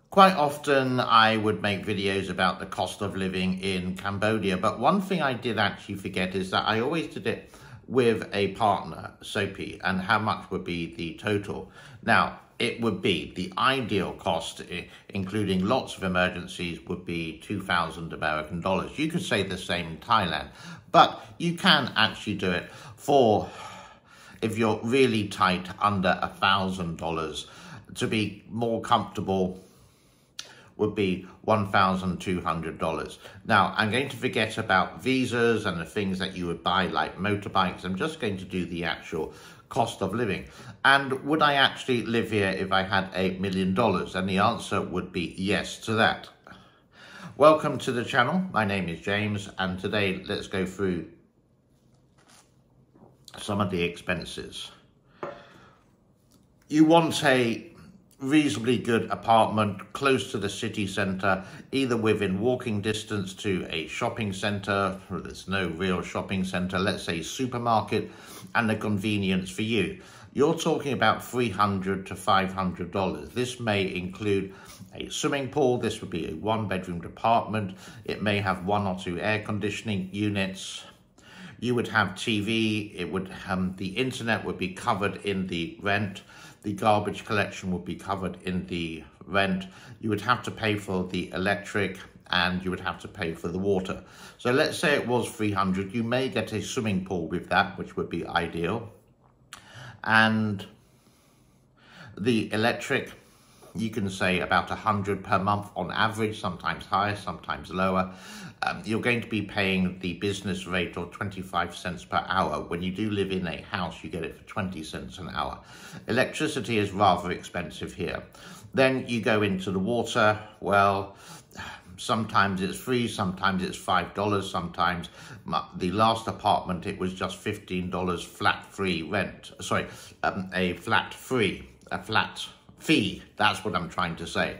Quite often I would make videos about the cost of living in Cambodia, but one thing I did actually forget is that I always did it with a partner, Sophie, and how much would be the total. Now, it would be the ideal cost, including lots of emergencies, would be 2,000 American dollars. You could say the same in Thailand, but you can actually do it for, if you're really tight, under $1,000. To be more comfortable would be $1,200. Now, I'm going to forget about visas and the things that you would buy, like motorbikes. I'm just going to do the actual cost of living. And would I actually live here if I had $1 million? And the answer would be yes to that. Welcome to the channel. My name is James, and today let's go through some of the expenses. You want a reasonably good apartment close to the city centre, either within walking distance to a shopping centre. There's no real shopping centre, let's say supermarket, and the convenience for you. You're talking about $300 to $500. This may include a swimming pool. This would be a one-bedroom apartment. It may have 1 or 2 air conditioning units. You would have TV. It would the internet would be covered in the rent. The garbage collection would be covered in the rent. You would have to pay for the electric, and you would have to pay for the water. So let's say it was $300. You may get a swimming pool with that, which would be ideal. And the electric, you can say about $100 per month on average, sometimes higher, sometimes lower. You're going to be paying the business rate of 25 cents per hour. When you do live in a house, you get it for 20 cents an hour. Electricity is rather expensive here. Then you go into the water. Well, sometimes it's free, sometimes it's $5, sometimes the last apartment, it was just $15 flat free rent. Sorry, a flat fee, that's what I'm trying to say.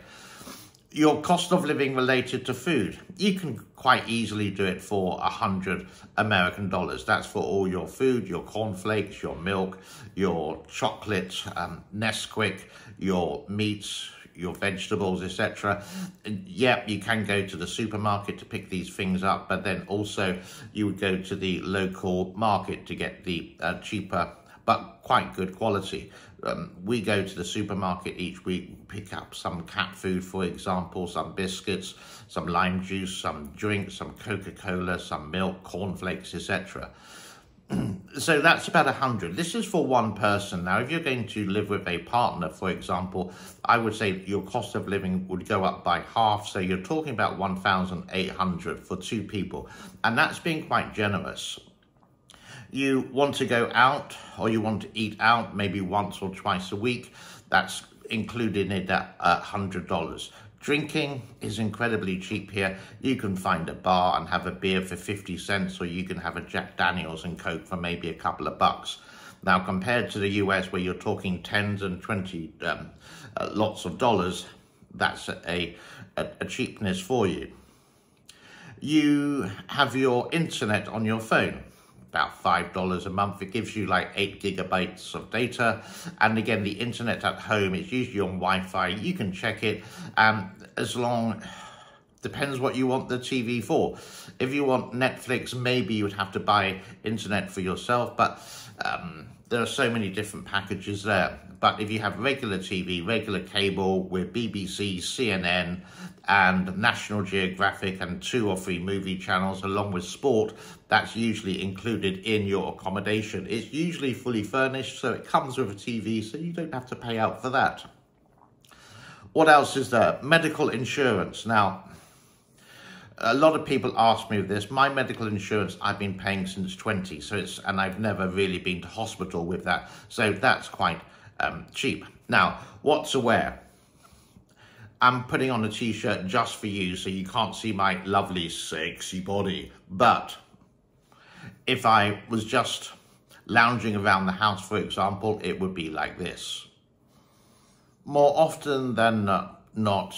Your cost of living related to food, you can quite easily do it for 100 American dollars. That's for all your food, your cornflakes, your milk, your chocolate, Nesquik, your meats, your vegetables, etc. Yeah, you can go to the supermarket to pick these things up, but then also you would go to the local market to get the cheaper but quite good quality. We go to the supermarket each week, pick up some cat food, for example, some biscuits, some lime juice, some drinks, some Coca-Cola, some milk, cornflakes, etc. So that's about 100. This is for one person. Now, if you're going to live with a partner, for example, I would say your cost of living would go up by half. So you're talking about 1,800 for 2 people. And that's being quite generous. You want to go out, or you want to eat out maybe once or twice a week, that's included in that $100. Drinking is incredibly cheap here. You can find a bar and have a beer for 50 cents, or you can have a Jack Daniels and Coke for maybe a couple of bucks. Now, compared to the US, where you're talking tens and 20 lots of dollars, that's a cheapness for you. You have your internet on your phone, about $5 a month. It gives you like 8 gigabytes of data. And again, the internet at home is usually on Wi-Fi. You can check it as long, depends what you want the TV for. If you want Netflix, maybe you would have to buy internet for yourself, but there are so many different packages there. But if you have regular TV, regular cable with BBC, CNN, and National Geographic and 2 or 3 movie channels along with sport, that's usually included in your accommodation. It's usually fully furnished, so it comes with a TV, so you don't have to pay out for that. What else is there? Medical insurance. Now, a lot of people ask me this. My medical insurance I've been paying since 20, and I've never really been to hospital with that, so that's quite cheap. Now, what to wear? I'm putting on a t-shirt just for you, so you can't see my lovely sexy body. But if I was just lounging around the house, for example, it would be like this. More often than not,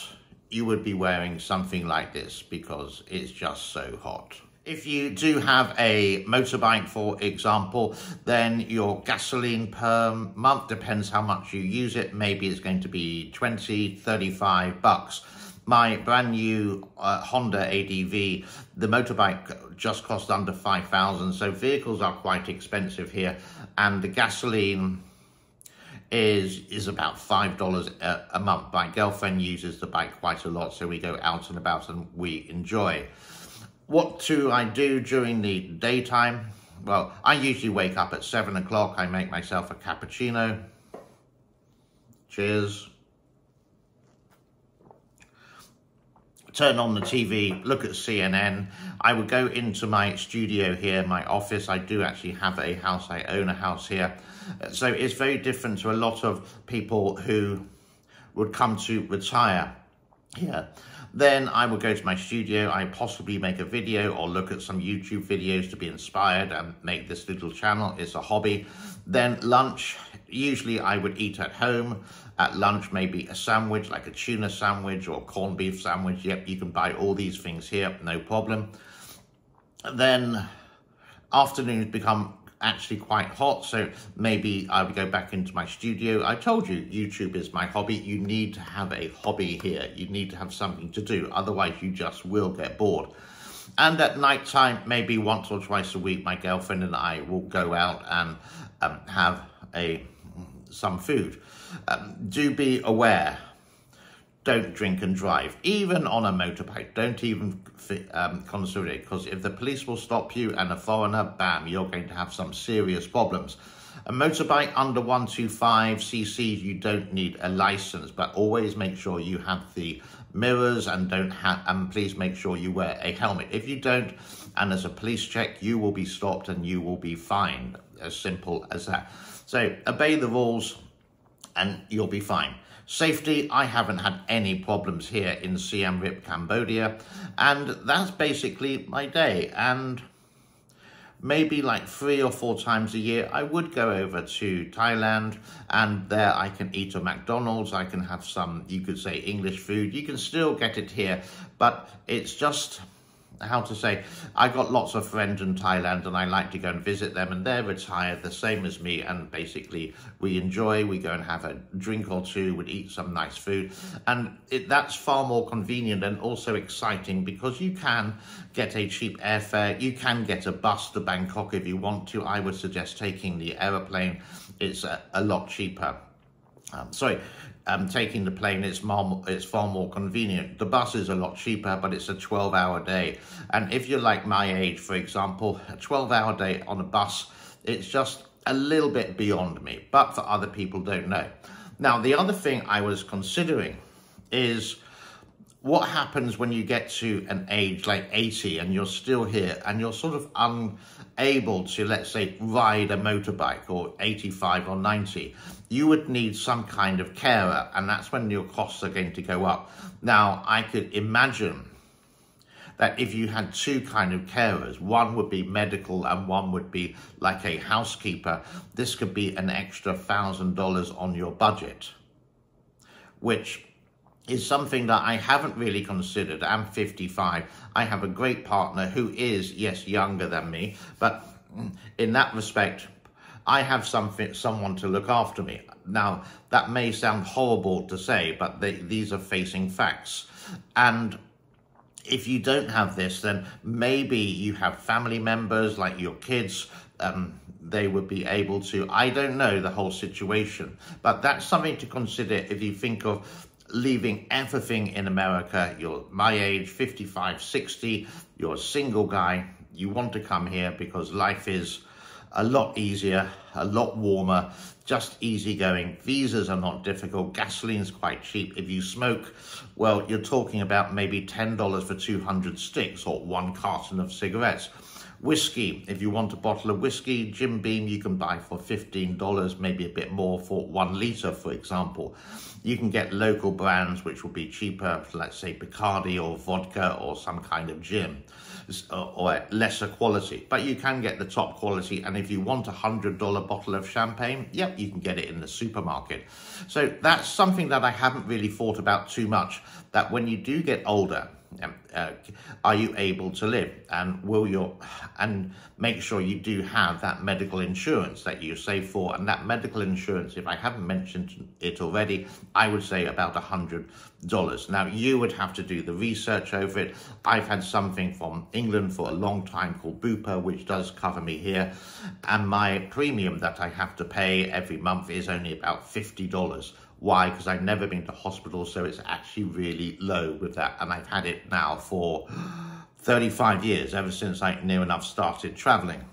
you would be wearing something like this because it's just so hot. If you do have a motorbike, for example, then your gasoline per month, depends how much you use it. Maybe it's going to be 20, 35 bucks. My brand new Honda ADV, the motorbike just cost under 5,000. So vehicles are quite expensive here. And the gasoline is about $5 a month. My girlfriend uses the bike quite a lot, so we go out and about and we enjoy. What do I do during the daytime? Well, I usually wake up at 7 o'clock. I make myself a cappuccino. Cheers. Turn on the TV, look at CNN. I would go into my studio here, my office. I do actually have a house. I own a house here. So it's very different to a lot of people who would come to retire here. Then I would go to my studio, I possibly make a video or look at some YouTube videos to be inspired and make this little channel. It's a hobby. Then lunch, usually I would eat at home. At lunch, maybe a sandwich, like a tuna sandwich or corned beef sandwich. Yep, you can buy all these things here, no problem. Then afternoons become actually quite hot, so maybe I would go back into my studio. I told you, YouTube is my hobby. You need to have a hobby here. You need to have something to do, otherwise you just will get bored. And at night time, maybe once or twice a week, my girlfriend and I will go out and have some food. Do be aware, don't drink and drive, even on a motorbike. Don't even consider it, because if the police will stop you and a foreigner, bam, you're going to have some serious problems. A motorbike under 125 cc, you don't need a license, but always make sure you have the mirrors and please make sure you wear a helmet. If you don't, and there's a police check, you will be stopped and you will be fined. As simple as that. So obey the rules and you'll be fine. Safety, I haven't had any problems here in Siem Reap, Cambodia, and that's basically my day. And maybe like 3 or 4 times a year, I would go over to Thailand, and there I can eat at McDonald's. I can have some, you could say, English food. You can still get it here, but it's just, how to say, I got lots of friends in Thailand and I like to go and visit them, and they're retired, the same as me, and basically we go and have a drink or two, we'd eat some nice food, and that's far more convenient and also exciting, because you can get a cheap airfare, you can get a bus to Bangkok if you want to. I would suggest taking the aeroplane, it's a lot cheaper. Taking the plane, it's far more convenient. The bus is a lot cheaper, but it's a 12-hour day. And if you're like my age, for example, a 12-hour day on a bus, it's just a little bit beyond me. But for other people, don't know. Now, the other thing I was considering is what happens when you get to an age like 80 and you're still here and you're sort of unable to, let's say, ride a motorbike, or 85 or 90. You would need some kind of carer, and that's when your costs are going to go up. Now, I could imagine that if you had 2 kind of carers, one would be medical and one would be like a housekeeper, this could be an extra $1,000 on your budget, which is something that I haven't really considered. I'm 55. I have a great partner who is, yes, younger than me, but in that respect, I have someone to look after me. Now, that may sound horrible to say, but these are facing facts. And if you don't have this, then maybe you have family members like your kids, they would be able to, I don't know the whole situation, but that's something to consider if you think of leaving everything in America. You're my age, 55, 60, you're a single guy, you want to come here because life is a lot easier, a lot warmer, just easygoing. Visas are not difficult, gasoline's quite cheap. If you smoke, well, you're talking about maybe $10 for 200 sticks or 1 carton of cigarettes. Whiskey, if you want a bottle of whiskey, Jim Beam you can buy for $15, maybe a bit more for 1 litre, for example. You can get local brands which will be cheaper, let's say Bacardi or vodka or some kind of gin, or lesser quality. But you can get the top quality, and if you want a $100 bottle of champagne, yep, you can get it in the supermarket. So that's something that I haven't really thought about too much, that when you do get older, Are you able to live? And make sure you do have that medical insurance that you save for. And that medical insurance, if I haven't mentioned it already, I would say about $100. Now, you would have to do the research over it. I've had something from England for a long time called Bupa, which does cover me here. And my premium that I have to pay every month is only about $50. Why? Because I've never been to hospital, so it's actually really low with that. And I've had it now for 35 years, ever since I near enough started traveling.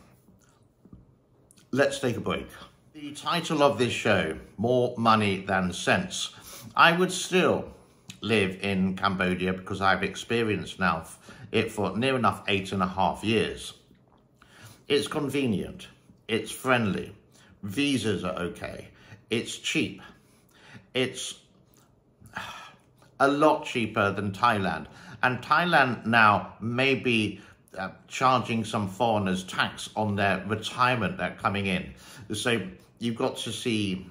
Let's take a break. The title of this show, More Money Than Sense. I would still live in Cambodia because I've experienced now it for near enough 8.5 years. It's convenient, it's friendly, visas are okay, it's cheap. It's a lot cheaper than Thailand. And Thailand now may be charging some foreigners tax on their retirement that are coming in. So you've got to see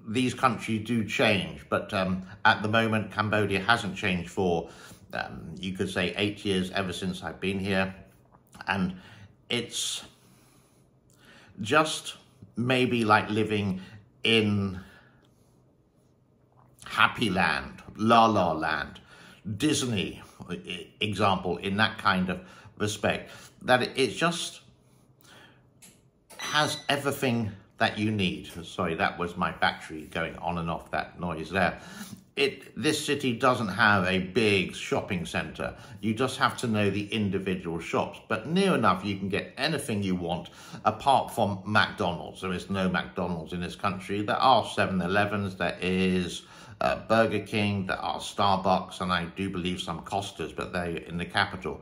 these countries do change. But at the moment, Cambodia hasn't changed for, you could say, 8 years, ever since I've been here. And it's just maybe like living in Happy Land, La La Land, Disney, example, in that kind of respect, that it just has everything that you need. Sorry, that was my battery going on and off, that noise there. This city doesn't have a big shopping centre. You just have to know the individual shops. But near enough, you can get anything you want, apart from McDonald's. There is no McDonald's in this country. There are 7-Elevens, there is Burger King, there are Starbucks, and I do believe some Costas, but they're in the capital.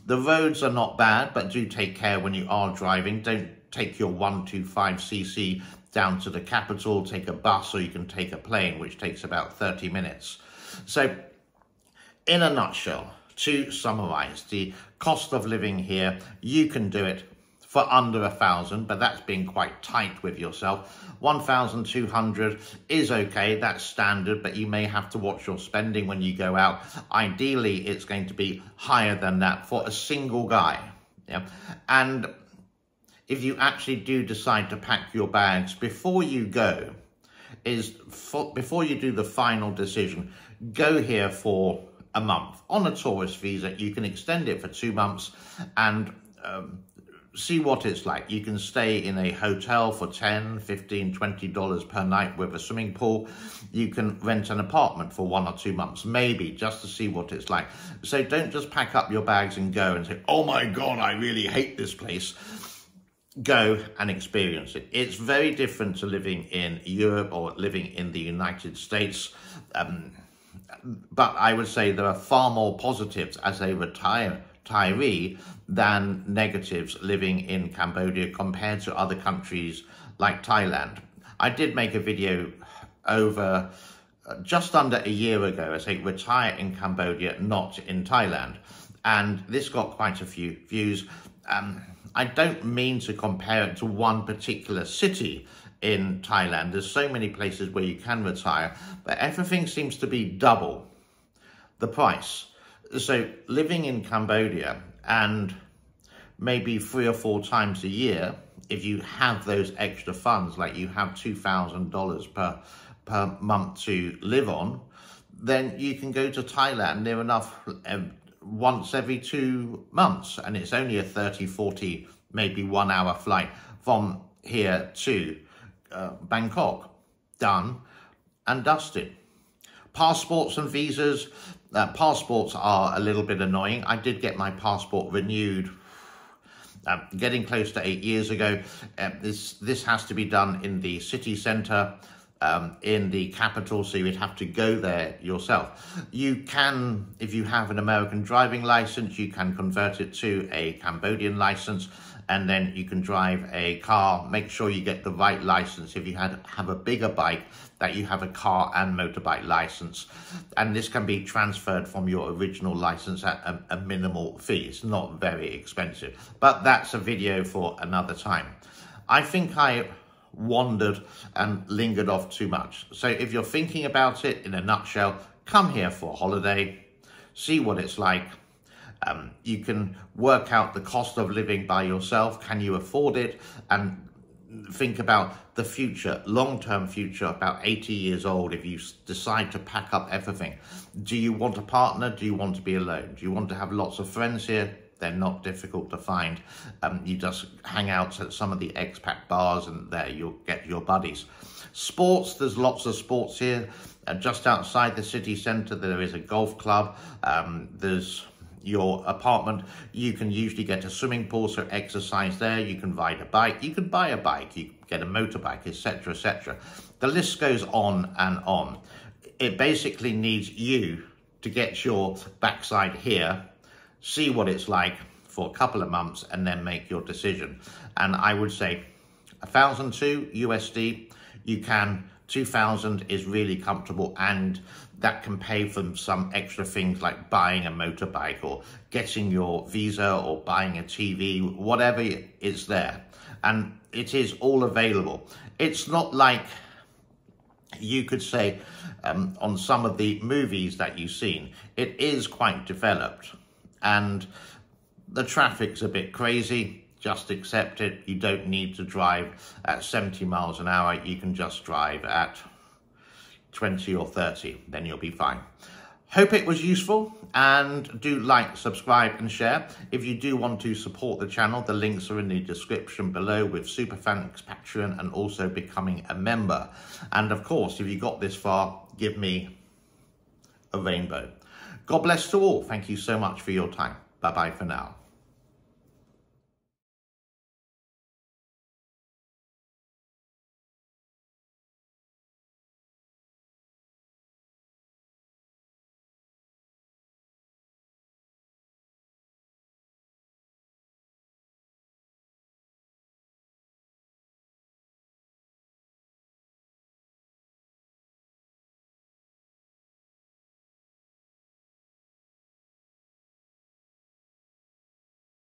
The roads are not bad, but do take care when you are driving. Don't take your 125cc down to the capital, take a bus, or you can take a plane, which takes about 30 minutes. So, in a nutshell, to summarize, the cost of living here, you can do it for under 1,000, but that's being quite tight with yourself. 1,200 is okay, that's standard, but you may have to watch your spending when you go out. Ideally, it's going to be higher than that for a single guy. Yeah, and if you actually do decide to pack your bags before you go, before you do the final decision, go here for a month on a tourist visa. You can extend it for 2 months and see what it's like. You can stay in a hotel for $10, $15, $20 per night with a swimming pool. You can rent an apartment for 1 or 2 months, maybe, just to see what it's like. So don't just pack up your bags and go and say, oh my God, I really hate this place. Go and experience it. It's very different to living in Europe or living in the United States. But I would say there are far more positives as a retiree than negatives living in Cambodia compared to other countries like Thailand. I did make a video over just under a year ago as a retire in Cambodia, not in Thailand. And this got quite a few views. I don't mean to compare it to one particular city in Thailand. There's so many places where you can retire, but everything seems to be double the price. So living in Cambodia and maybe 3 or 4 times a year, if you have those extra funds, like you have $2,000 per month to live on, then you can go to Thailand near enough once every 2 months, and it's only a 30, 40, maybe 1 hour flight from here to Bangkok. Done and dusted. Passports and visas. Passports are a little bit annoying. I did get my passport renewed getting close to 8 years ago. This has to be done in the city centre, in the capital, so you'd have to go there yourself. You can, if you have an American driving license, you can convert it to a Cambodian license, and then you can drive a car. Make sure you get the right license. If you have a bigger bike, that you have a car and motorbike license. And this can be transferred from your original license at a minimal fee. It's not very expensive, but that's a video for another time. I think I wandered and lingered off too much. So if you're thinking about it, in a nutshell, come here for a holiday, see what it's like. You can work out the cost of living by yourself. Can you afford it? And think about the future, long-term future, about 80 years old, if you decide to pack up everything. Do you want a partner? Do you want to be alone? Do you want to have lots of friends here? They're not difficult to find. You just hang out at some of the expat bars and there you'll get your buddies. Sports, there's lots of sports here. Just outside the city centre, there is a golf club. There's your apartment. You can usually get a swimming pool, so exercise there. You can ride a bike. You can buy a bike. You can get a motorbike, etc., etc. The list goes on and on. It basically needs you to get your backside here, see what it's like for a couple of months, and then make your decision. And I would say 1,002 USD, you can. 2,000 is really comfortable, and that can pay for some extra things like buying a motorbike or getting your visa or buying a TV, whatever is there. And it is all available. It's not like you could say on some of the movies that you've seen, it is quite developed and the traffic's a bit crazy. Just accept it. You don't need to drive at 70 miles an hour. You can just drive at 20 or 30, then you'll be fine. Hope it was useful, and do like, subscribe and share. If you do want to support the channel, the links are in the description below with Superthanks, Patreon, and also becoming a member. And of course, if you got this far, give me a rainbow. God bless to all. Thank you so much for your time. Bye-bye for now.